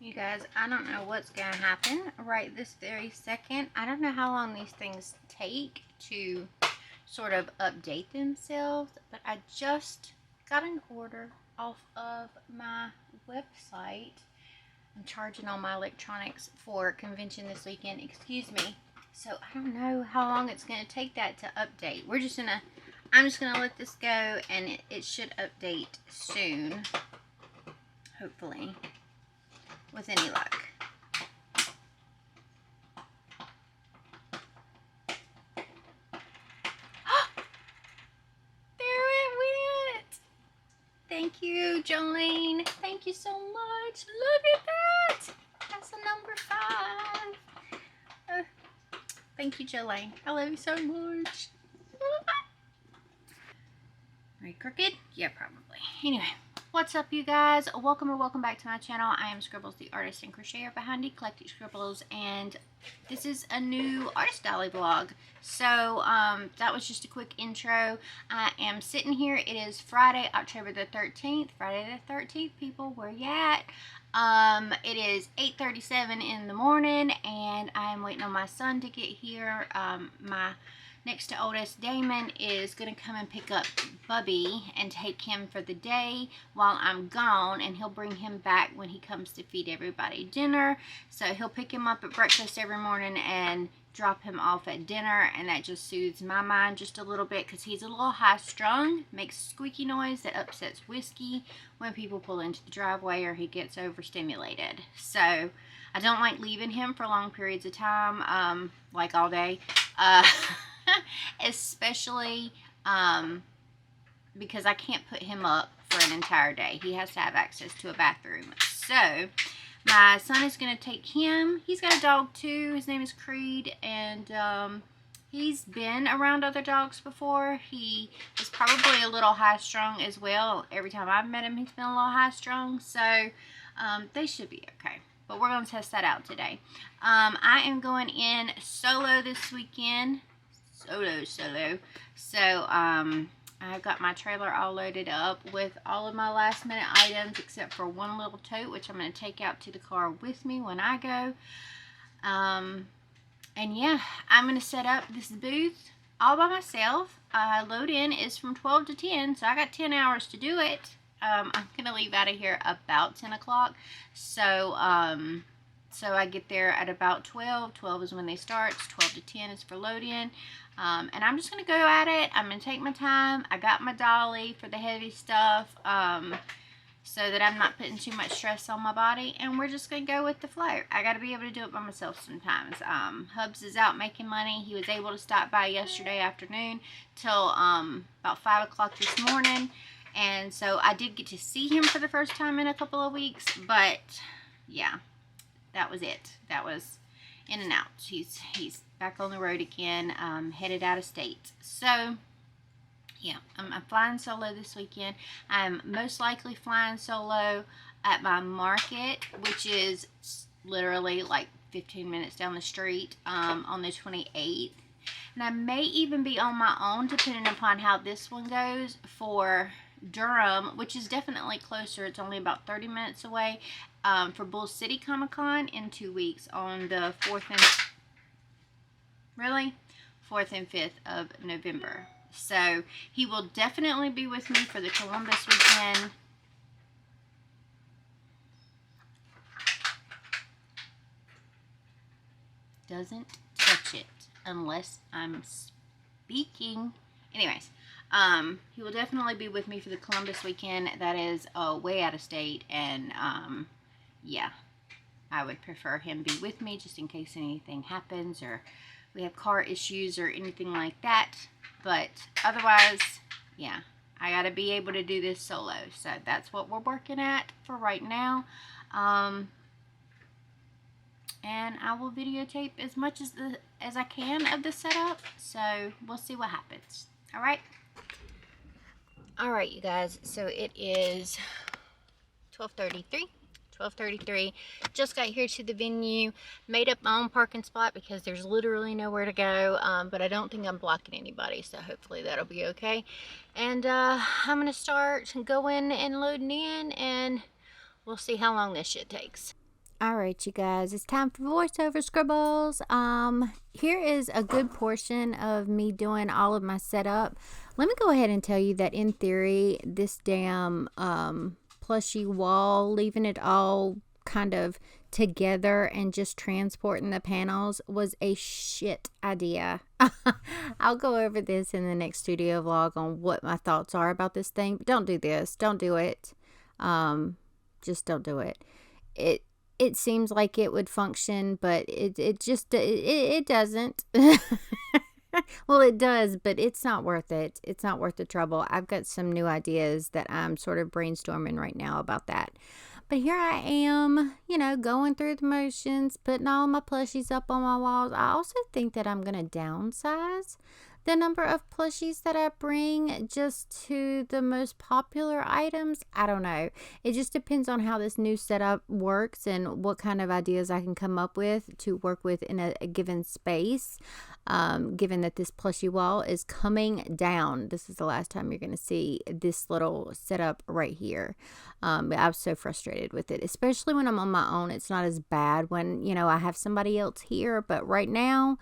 You guys, I don't know what's going to happen right this very second. I don't know how long these things take to sort of update themselves, but I just got an order off of my website. I'm charging all my electronics for convention this weekend. Excuse me. So I don't know how long it's going to take that to update. I'm just going to let this go, and it should update soon. Hopefully. With any luck. There it went. Thank you, Jolene. Thank you so much. Look at that. That's a number 5. Thank you, Jolene. I love you so much. Are you crooked? Yeah, probably. Anyway. What's up, you guys? Welcome back to my channel. I am Scribbles, the artist and crocheter behind Eclectic Scribbles, and this is a new artist alley vlog. So that was just a quick intro. I am sitting here. It is Friday, October the 13th. Friday the 13th, people. Where you at? It is 8:37 in the morning, and I am waiting on my son to get here. My next to oldest, Damon, is going to come and pick up Bubby and take him for the day while I'm gone, and he'll bring him back when he comes to feed everybody dinner. So he'll pick him up at breakfast every morning and drop him off at dinner, and that just soothes my mind just a little bit because he's a little high-strung, makes squeaky noise that upsets Whiskey when people pull into the driveway or he gets overstimulated. So I don't like leaving him for long periods of time, like all day. Especially because I can't put him up for an entire day. He has to have access to a bathroom. So my son is going to take him. He's got a dog too. His name is Creed, and he's been around other dogs before. He is probably a little high-strung as well. Every time I've met him, he's been a little high-strung. So they should be okay. But we're going to test that out today. I am going in solo this weekend. Solo. So, I've got my trailer all loaded up with all of my last minute items except for one little tote, which I'm going to take out to the car with me when I go. And yeah, I'm going to set up this booth all by myself. Load in is from 12 to 10, so I got 10 hours to do it. I'm going to leave out of here about 10 o'clock. So, so I get there at about 12. 12 is when they start. 12 to 10 is for load in. And I'm just going to go at it. I'm going to take my time. I got my dolly for the heavy stuff so that I'm not putting too much stress on my body. And we're just going to go with the flow. I got to be able to do it by myself sometimes. Hubs is out making money. He was able to stop by yesterday afternoon till about 5 o'clock this morning. And so I did get to see him for the first time in a couple of weeks. But yeah, that was it. That was in and out. He's back on the road again, headed out of state. So yeah, I'm flying solo this weekend. I'm most likely flying solo at my market, which is literally like 15 minutes down the street, on the 28th. And I may even be on my own depending upon how this one goes for Durham, which is definitely closer. It's only about 30 minutes away, for Bull City Comicon in 2 weeks on the 4th and 5th of November. So he will definitely be with me for the Columbus weekend. Doesn't touch it unless I'm speaking. Anyways, he will definitely be with me for the Columbus weekend. That is way out of state, and yeah, I would prefer him be with me just in case anything happens or we have car issues or anything like that. But otherwise, yeah, I gotta be able to do this solo. So that's what we're working at for right now. And I will videotape as much as I can of the setup. So we'll see what happens. Alright, you guys, so it is 12:33. Just got here to the venue, made up my own parking spot because there's literally nowhere to go, but I don't think I'm blocking anybody, so hopefully that'll be okay. And I'm gonna start going and loading in, and we'll see how long this shit takes. Alright, you guys, it's time for voiceover scribbles. Here is a good portion of me doing all of my setup. Let me go ahead and tell you that in theory, this damn plushy wall, leaving it all kind of together and just transporting the panels was a shit idea. I'll go over this in the next studio vlog on what my thoughts are about this thing. But don't do this. Don't do it. Just don't do it. It seems like it would function, but it just it doesn't. Well, it does, but it's not worth it. It's not worth the trouble. I've got some new ideas that I'm sort of brainstorming right now about that. But here I am, you know, going through the motions, putting all my plushies up on my walls. I also think that I'm going to downsize the number of plushies that I bring just to the most popular items. I don't know. It just depends on how this new setup works and what kind of ideas I can come up with to work with in a given space. Given that this plushie wall is coming down. This is the last time you're going to see this little setup right here. I'm so frustrated with it, especially when I'm on my own. It's not as bad when, you know, I have somebody else here, but right now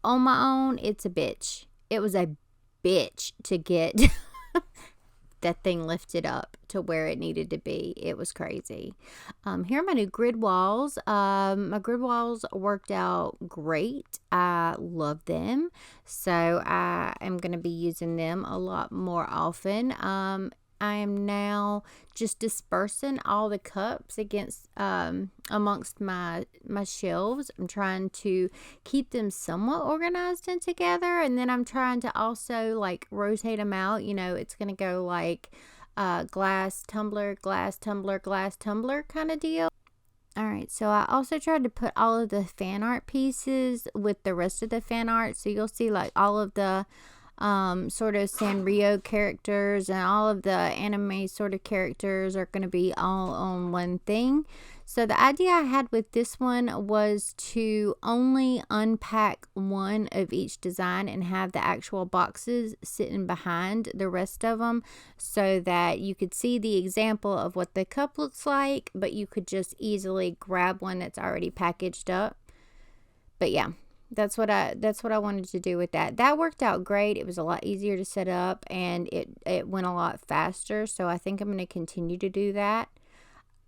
on my own, it's a bitch. It was a bitch to get that thing lifted up to where it needed to be. It was crazy. Here are my new grid walls. My grid walls worked out great. I love them. So I am going to be using them a lot more often. I am now just dispersing all the cups amongst my shelves. I'm trying to keep them somewhat organized and together, and then I'm trying to also like rotate them out. You know, it's gonna go like glass tumbler, glass tumbler, glass tumbler kind of deal. Alright, so I also tried to put all of the fan art pieces with the rest of the fan art, so you'll see like all of the sort of Sanrio characters and all of the anime sort of characters are going to be all on one thing. So the idea I had with this one was to only unpack one of each design and have the actual boxes sitting behind the rest of them so that you could see the example of what the cup looks like, but you could just easily grab one that's already packaged up. But yeah. That's what I wanted to do with that. That worked out great. It was a lot easier to set up and it went a lot faster. So I think I'm going to continue to do that.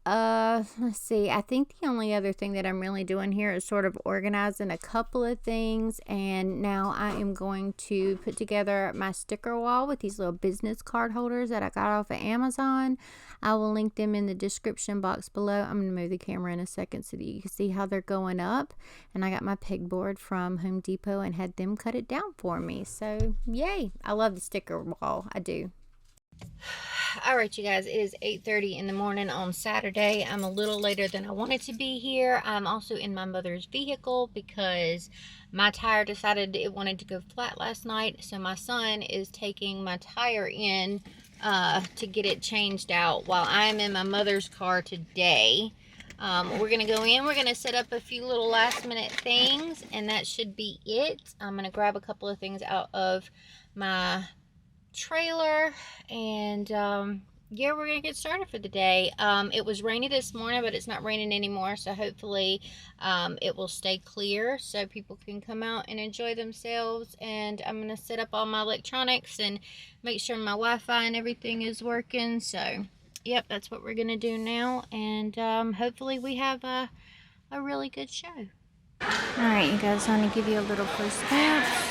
Let's see. I think the only other thing that I'm really doing here is sort of organizing a couple of things. And now I am going to put together my sticker wall with these little business card holders that I got off of Amazon. I will link them in the description box below. I'm going to move the camera in a second so that you can see how they're going up. And I got my pegboard from Home Depot and had them cut it down for me. So, yay. I love the sticker wall. I do. Alright, you guys, it is 8:30 in the morning on Saturday. I'm a little later than I wanted to be here. I'm also in my mother's vehicle because my tire decided it wanted to go flat last night. So my son is taking my tire in to get it changed out while I'm in my mother's car today. We're going to go in. We're going to set up a few little last minute things, and that should be it. I'm going to grab a couple of things out of my trailer and yeah, we're gonna get started for the day. It was rainy this morning, but it's not raining anymore, so hopefully it will stay clear so people can come out and enjoy themselves. And I'm gonna set up all my electronics and make sure my Wi-Fi and everything is working. So yep, that's what we're gonna do now, and hopefully we have a really good show. Alright, you guys, I want to give you a little first glance.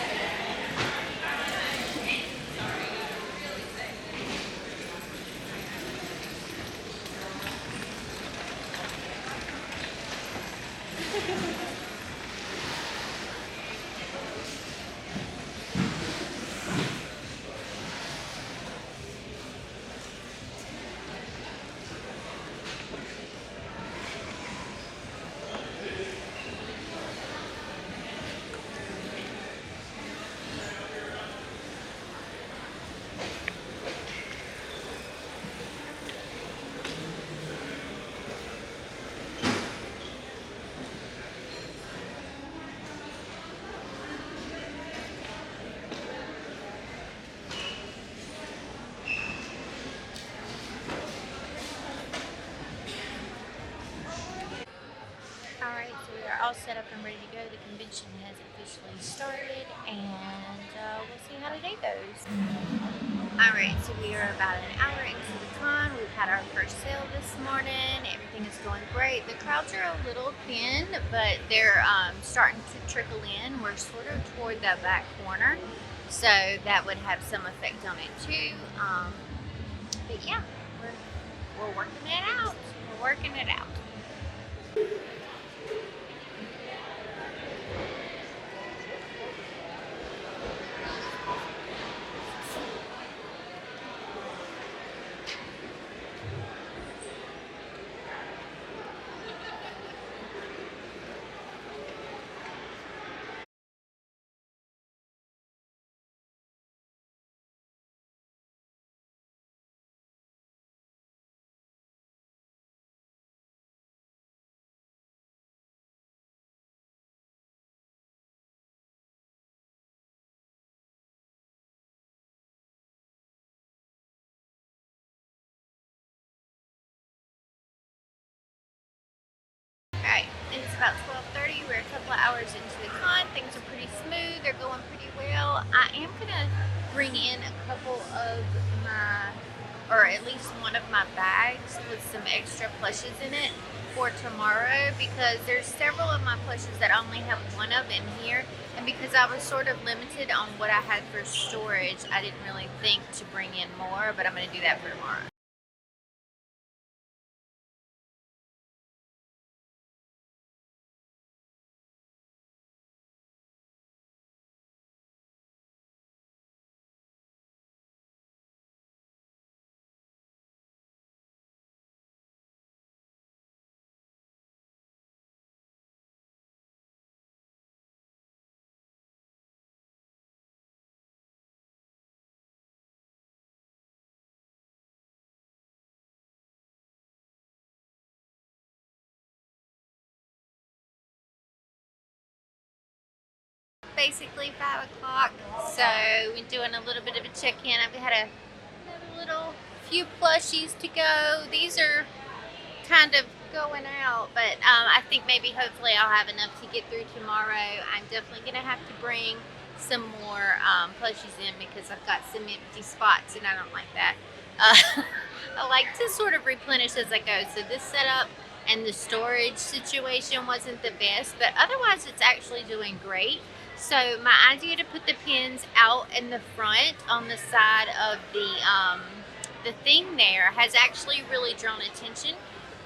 set up and ready to go. The convention has officially started, and we'll see how the day goes. Alright, so we are about an hour into the con. We've had our first sale this morning. Everything is going great. The crowds are a little thin, but they're starting to trickle in. We're sort of toward the back corner, so that would have some effect on it too. But yeah, we're working it out. We're working it out. Alright, it's about 12:30. We're a couple of hours into the con. Things are pretty smooth. They're going pretty well. I am going to bring in a couple of my, or at least one of my bags with some extra plushes in it for tomorrow, because there's several of my plushes that I only have one of in here, and because I was sort of limited on what I had for storage, I didn't really think to bring in more, but I'm going to do that for tomorrow. Basically 5 o'clock, so we're doing a little bit of a check-in. I've had another little few plushies to go. These are kind of going out, but I think maybe hopefully I'll have enough to get through tomorrow. I'm definitely gonna have to bring some more plushies in because I've got some empty spots and I don't like that. I like to sort of replenish as I go, so this setup and the storage situation wasn't the best, but otherwise it's actually doing great. So my idea to put the pins out in the front on the side of the thing there has actually really drawn attention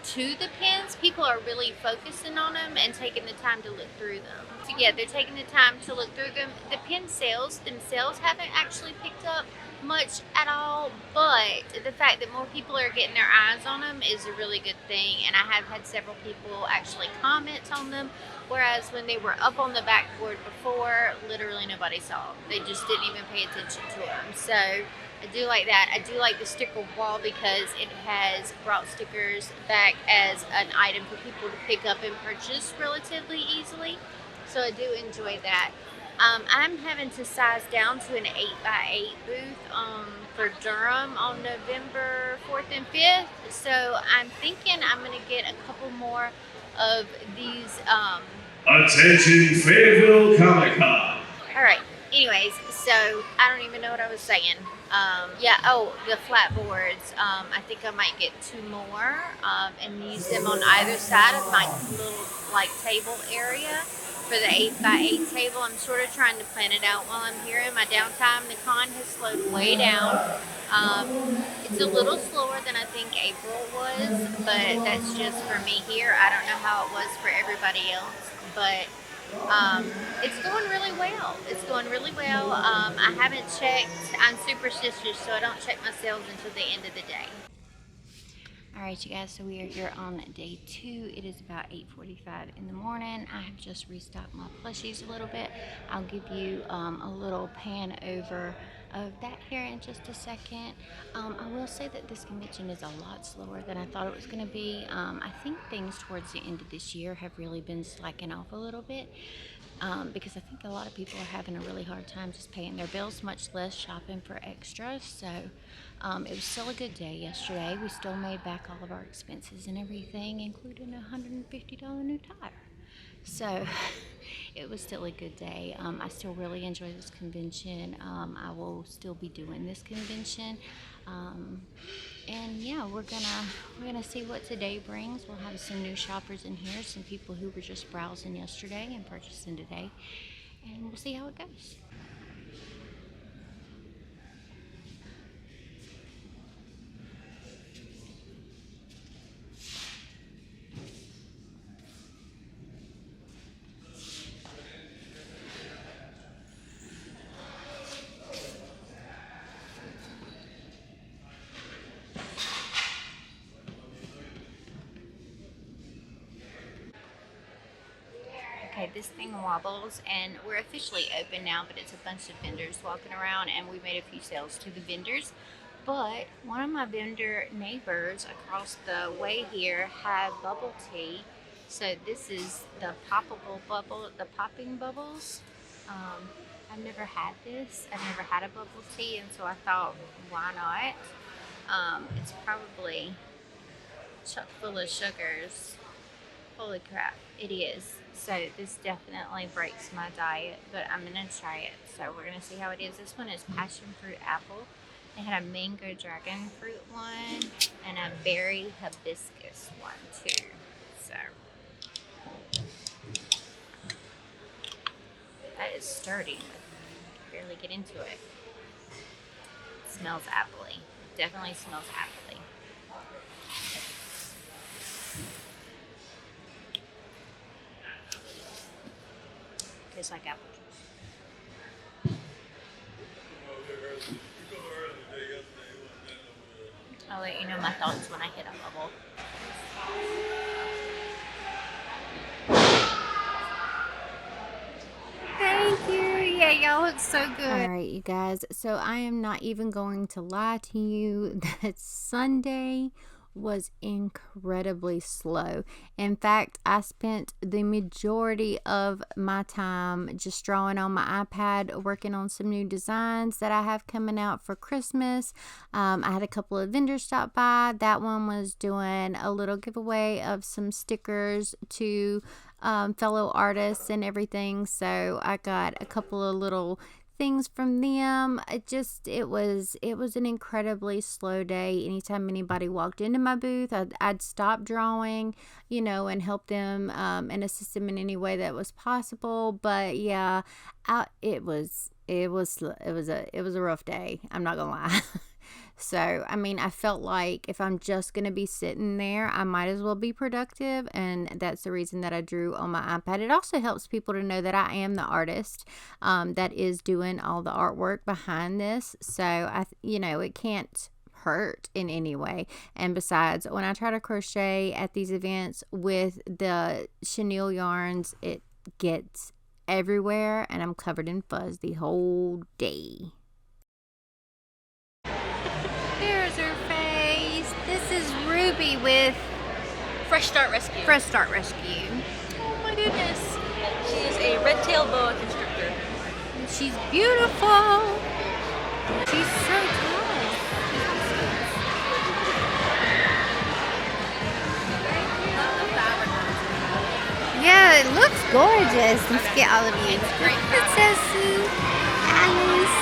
to the pins. People are really focusing on them and taking the time to look through them. So yeah, they're taking the time to look through them. The pin sales themselves haven't actually picked up much at all, but the fact that more people are getting their eyes on them is a really good thing, and I have had several people actually comment on them, whereas when they were up on the backboard before, literally nobody saw them. They just didn't even pay attention to them. So I do like that. I do like the sticker wall because it has brought stickers back as an item for people to pick up and purchase relatively easily, so I do enjoy that. I'm having to size down to an 8x8 booth for Durham on November 4th and 5th. So I'm thinking I'm going to get a couple more of these. Attention Fayetteville Comicon. Alright, anyways, so I don't even know what I was saying. Yeah, oh, the flat boards. I think I might get 2 more and use them on either side of my little like table area for the 8x8 table. I'm sort of trying to plan it out while I'm here in my downtime. The con has slowed way down. It's a little slower than I think April was, but that's just for me here. I don't know how it was for everybody else, but it's going really well. It's going really well. I haven't checked. I'm superstitious, so I don't check my sales until the end of the day. Alright you guys, so we are here on day 2. It is about 8:45 in the morning. I have just restocked my plushies a little bit. I'll give you a little pan over of that here in just a second. I will say that this convention is a lot slower than I thought it was going to be. I think things towards the end of this year have really been slacking off a little bit. Because I think a lot of people are having a really hard time just paying their bills, much less shopping for extras. So it was still a good day yesterday. We still made back all of our expenses and everything, including a $150 new tire. So it was still a good day. I still really enjoy this convention. I will still be doing this convention. And yeah, we're gonna see what today brings. We'll have some new shoppers in here, some people who were just browsing yesterday and purchasing today, and we'll see how it goes. Okay, this thing wobbles, and we're officially open now, but it's a bunch of vendors walking around, and we made a few sales to the vendors. But one of my vendor neighbors across the way here had bubble tea. So this is the poppable bubble, the popping bubbles. I've never had this. I've never had a bubble tea, and so I thought, why not? It's probably chock full of sugars. Holy crap, it is. So this definitely breaks my diet, but I'm gonna try it. So we're gonna see how it is. This one is passion fruit apple. They had a mango dragon fruit one and a berry hibiscus one too. So that is sturdy. Barely get into it. It smells appley. Definitely smells appley. Tastes like apple juice. I'll let you know my thoughts when I hit a bubble. Thank you. Yeah, y'all look so good. All right, you guys. So I am not even going to lie to you that Sunday was incredibly slow. In fact, I spent the majority of my time just drawing on my iPad, working on some new designs that I have coming out for Christmas. I had a couple of vendors stop by. That one was doing a little giveaway of some stickers to fellow artists and everything. So I got a couple of little things from them. It was an incredibly slow day. Anytime anybody walked into my booth, I'd stop drawing, and help them and assist them in any way that was possible. But yeah, it was a rough day. I'm not gonna lie. So, I mean, I felt like if I'm just going to be sitting there, I might as well be productive. And that's the reason that I drew on my iPad. It also helps people to know that I am the artist that is doing all the artwork behind this. So, it can't hurt in any way. And besides, when I try to crochet at these events with the chenille yarns, it gets everywhere and I'm covered in fuzz the whole day. There's her face. This is Ruby with Fresh Start Rescue. Fresh Start Rescue. Oh my goodness. She is a red tail boa constrictor. She's beautiful. She's so tall. Yeah, it looks gorgeous. Let's get all of you. Princess Alice.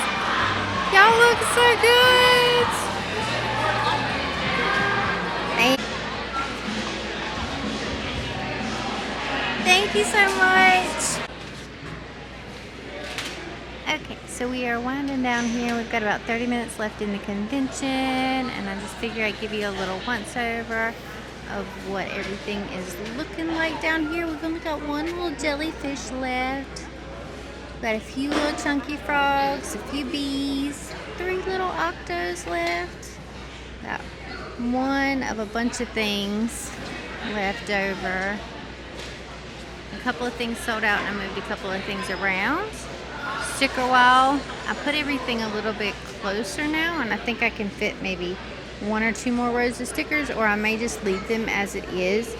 Y'all look so good. Thank you so much. Okay, so we are winding down here. We've got about 30 minutes left in the convention, and I just figured I'd give you a little once over of what everything is looking like down here. We've only got one little jellyfish left. We've got a few little chunky frogs, a few bees, 3 little octos left. About one of a bunch of things left over. A couple of things sold out and I moved a couple of things around. Sticker wall, I put everything a little bit closer now and I think I can fit maybe 1 or 2 more rows of stickers, or I may just leave them as it is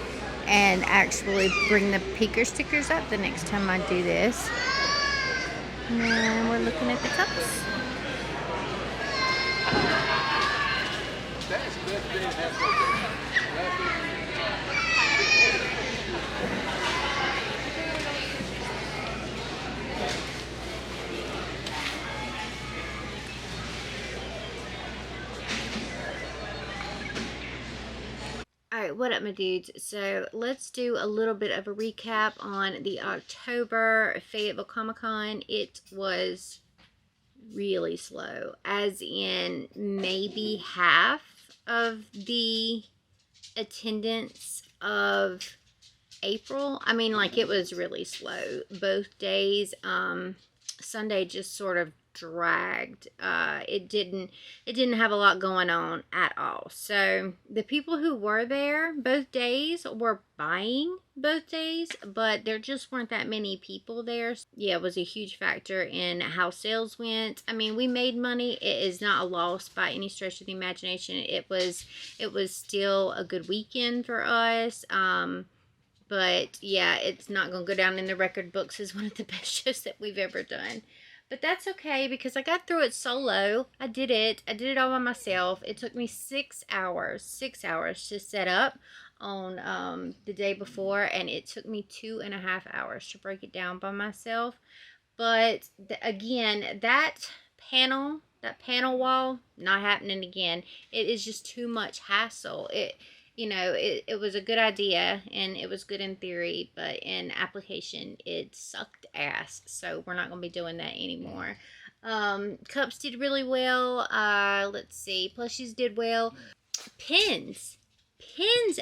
and actually bring the peeker stickers up the next time I do this. And then we're looking at the cups. what up, my dudes? So let's do a little bit of a recap on the October Fayetteville Comicon. It was really slow, as in maybe half of the attendance of April. I mean, like, it was really slow both days. Sunday just sort of dragged. It didn't have a lot going on at all. So the people who were there both days were buying both days, but there just weren't that many people there. Yeah, it was a huge factor in how sales went. I mean, we made money. It is not a loss by any stretch of the imagination. It was still a good weekend for us. But yeah, it's not going to go down in the record books as one of the best shows that we've ever done. But that's okay, because I got through it solo. I did it all by myself. It took me 6 hours to set up on the day before, and it took me 2.5 hours to break it down by myself. But again, that panel wall, not happening again. It is just too much hassle. It was a good idea, and it was good in theory, but in application, it sucked ass. So we're not going to be doing that anymore. Cups did really well. Let's see. Plushies did well. Pins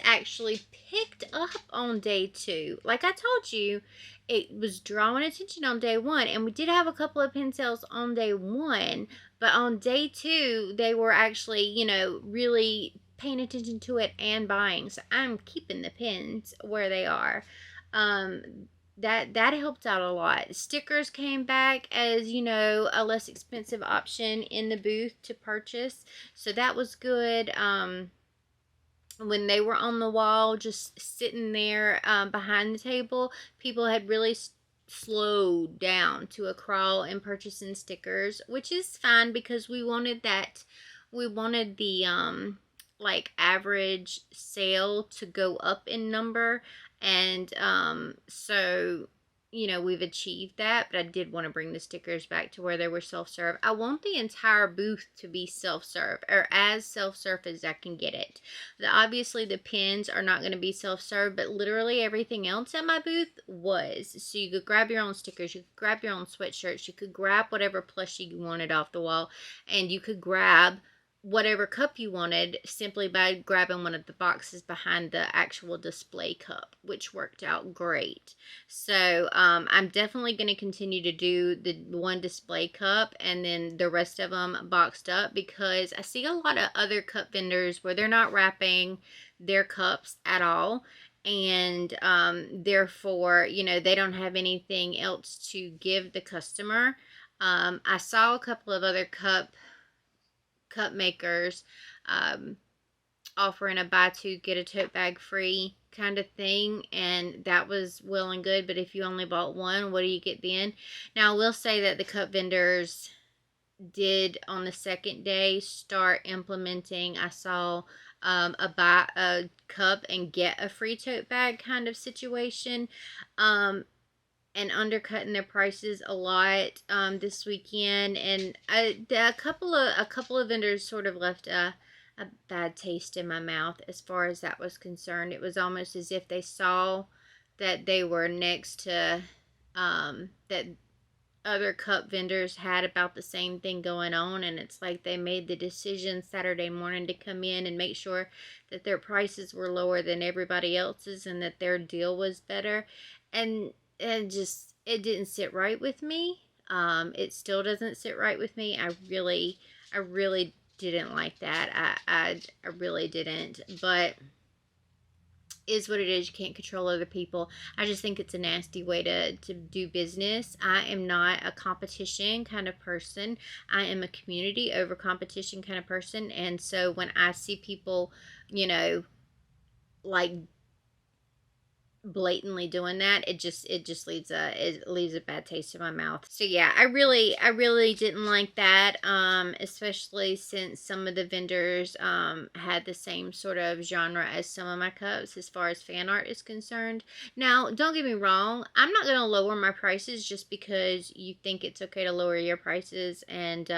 actually picked up on day 2. Like I told you, it was drawing attention on day 1, and we did have a couple of pin sales on day 1, but on day 2, they were actually, really paying attention to it and buying. So I'm keeping the pins where they are. That helped out a lot. Stickers came back as, a less expensive option in the booth to purchase. So that was good. When they were on the wall, just sitting there behind the table, people had really slowed down to a crawl and purchasing stickers, which is fine, because we wanted the like average sale to go up in number, and so we've achieved that. But I did want to bring the stickers back to where they were self-serve. I want the entire booth to be self-serve, or as self-serve as I can get it. Obviously the pins are not going to be self-serve, but literally everything else at my booth was. So you could grab your own stickers, you could grab your own sweatshirts, you could grab whatever plushie you wanted off the wall, and you could grab whatever cup you wanted simply by grabbing one of the boxes behind the actual display cup, which worked out great. So I'm definitely going to continue to do the one display cup and then the rest of them boxed up, because I see a lot of other cup vendors where they're not wrapping their cups at all, and therefore they don't have anything else to give the customer. I saw a couple of other cup makers offering a buy 2 get a tote bag free kind of thing, and that was well and good. But if you only bought one, what do you get then? Now I will say that the cup vendors did on the second day start implementing, I saw a buy a cup and get a free tote bag kind of situation, and undercutting their prices a lot this weekend. And a couple of vendors sort of left a bad taste in my mouth as far as that was concerned. It was almost as if they saw that they were next to that other cup vendors had about the same thing going on, and it's like they made the decision Saturday morning to come in and make sure that their prices were lower than everybody else's and that their deal was better, and it didn't sit right with me. It still doesn't sit right with me. I really didn't like that. I really didn't. But is what it is. You can't control other people. I just think it's a nasty way to do business. I am not a competition kind of person. I am a community over competition kind of person. And so when I see people, like blatantly doing that, it just leaves a bad taste in my mouth. So yeah, I really didn't like that, especially since some of the vendors had the same sort of genre as some of my cups as far as fan art is concerned. Now don't get me wrong, I'm not going to lower my prices just because you think it's okay to lower your prices and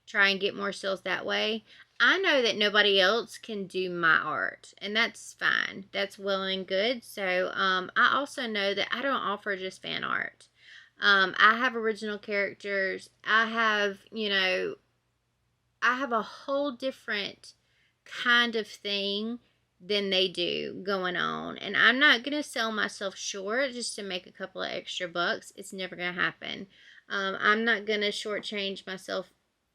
try and get more sales that way. I know that nobody else can do my art, and that's fine. That's well and good. So I also know that I don't offer just fan art. I have original characters. I have, I have a whole different kind of thing than they do going on. And I'm not going to sell myself short just to make a couple of extra bucks. It's never going to happen. I'm not going to shortchange myself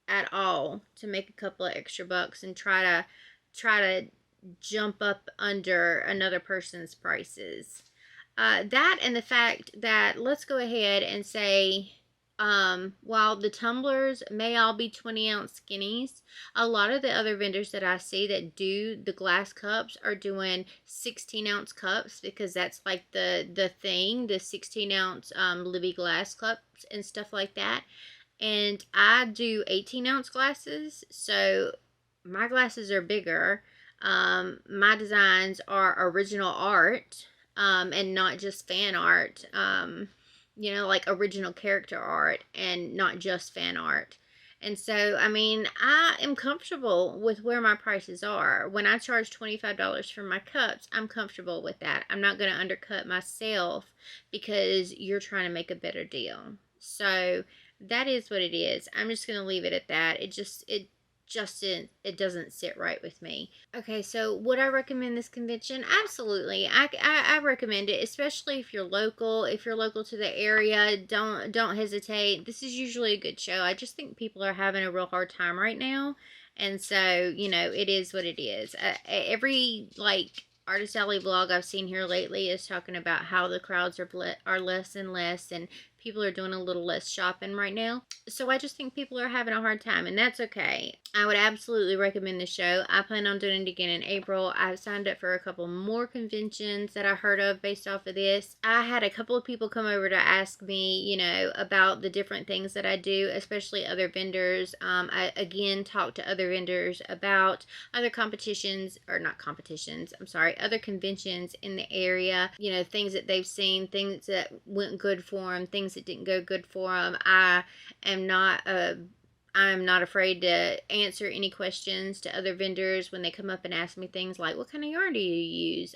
at all to make a couple of extra bucks and try to jump up under another person's prices. That and the fact that, let's go ahead and say, while the tumblers may all be 20-ounce skinnies, a lot of the other vendors that I see that do the glass cups are doing 16-ounce cups, because that's like the thing, the 16-ounce Libby glass cups and stuff like that. And I do 18-ounce glasses, so my glasses are bigger. My designs are original art, and not just fan art. Like original character art and not just fan art. And so, I mean, I am comfortable with where my prices are. When I charge $25 for my cups, I'm comfortable with that. I'm not going to undercut myself because you're trying to make a better deal. So that is what it is. I'm just going to leave it at that. It doesn't sit right with me. Okay, so would I recommend this convention? Absolutely. I recommend it, especially if you're local. If you're local to the area, don't hesitate. This is usually a good show. I just think people are having a real hard time right now, and so it is what it is. Every Artist Alley vlog I've seen here lately is talking about how the crowds are less and less, and people are doing a little less shopping right now. So I just think people are having a hard time, and that's okay. I would absolutely recommend the show. I plan on doing it again in April. I've signed up for a couple more conventions that I heard of based off of this. I had a couple of people come over to ask me, about the different things that I do, especially other vendors. I, again, talked to other vendors about other competitions, or not competitions, I'm sorry, other conventions in the area, things that they've seen, things that went good for them, things that didn't go good for them. I'm not afraid to answer any questions to other vendors when they come up and ask me things like, what kind of yarn do you use?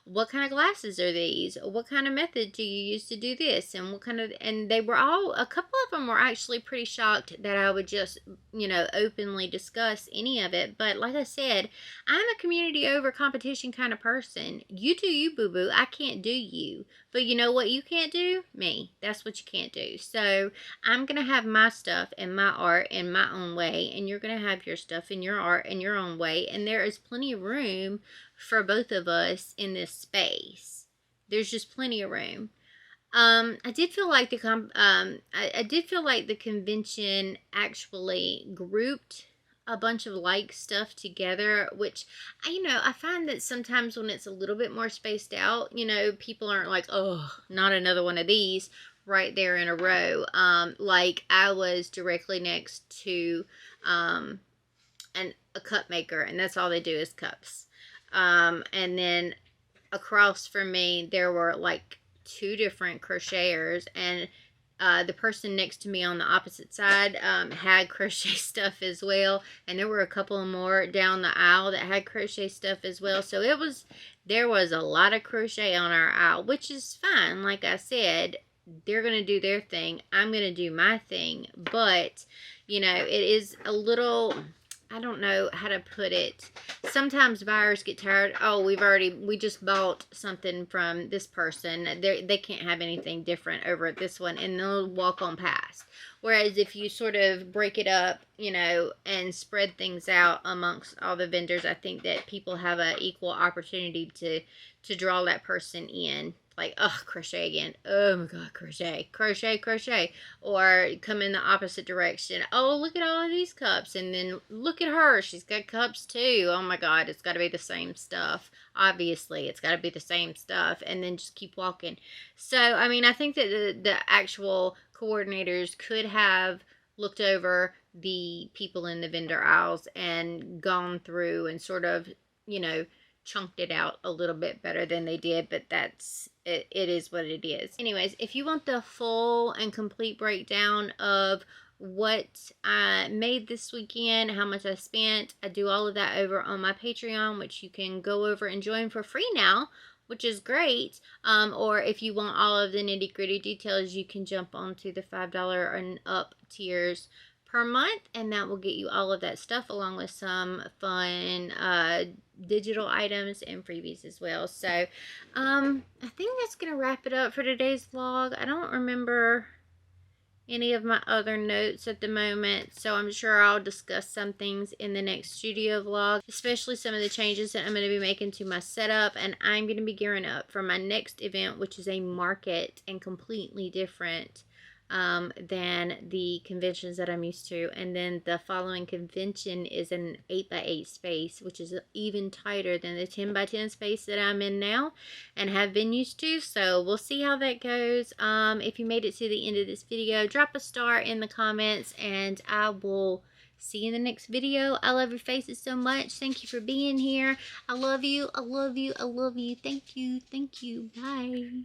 What kind of glasses are these? What kind of method do you use to do this? And they were a couple of them were actually pretty shocked that I would just, openly discuss any of it. But like I said, I'm a community over competition kind of person. You do you, boo-boo. I can't do you. But you know what you can't do? Me. That's what you can't do. So I'm going to have my stuff and my art in my own way, and you're going to have your stuff and your art in your own way, and there is plenty of room for both of us in this space. There's just plenty of room. I did feel like the convention actually grouped a bunch of stuff together, which I find that sometimes when it's a little bit more spaced out, people aren't like, oh, not another one of these right there in a row. I was directly next to a cup maker, and that's all they do is cups. And then across from me there were two different crocheters, and the person next to me on the opposite side had crochet stuff as well, and there were a couple more down the aisle that had crochet stuff as well. So there was a lot of crochet on our aisle, which is fine. Like I said, they're going to do their thing, I'm going to do my thing. But it is a little, I don't know how to put it. Sometimes buyers get tired. Oh, we just bought something from this person. They can't have anything different over at this one, and they'll walk on past. Whereas if you sort of break it up, and spread things out amongst all the vendors, I think that people have an equal opportunity to draw that person in. Like, oh, crochet again. Oh my God, crochet, crochet, crochet. Or come in the opposite direction. Oh, look at all of these cups. And then look at her. She's got cups too. Oh my God, it's got to be the same stuff. Obviously, it's got to be the same stuff. And then just keep walking. So, I mean, I think that the actual coordinators could have looked over the people in the vendor aisles and gone through and sort of, chunked it out a little bit better than they did, but it is what it is. Anyways, if you want the full and complete breakdown of what I made this weekend, how much I spent. I do all of that over on my Patreon, which you can go over and join for free now, which is great. Or if you want all of the nitty gritty details, you can jump onto the $5 and up tiers per month, and that will get you all of that stuff along with some fun digital items and freebies as well. So I think that's gonna wrap it up for today's vlog. I don't remember any of my other notes at the moment, so I'm sure I'll discuss some things in the next studio vlog, especially some of the changes that I'm going to be making to my setup. And I'm going to be gearing up for my next event, which is a market and completely different than the conventions that I'm used to. And then the following convention is an 8x8 space, which is even tighter than the 10x10 space that I'm in now and have been used to. So we'll see how that goes. If you made it to the end of this video, drop a star in the comments, and I will see you in the next video. I love your faces so much. Thank you for being here. I love you. I love you. I love you. Thank you. Thank you. Bye.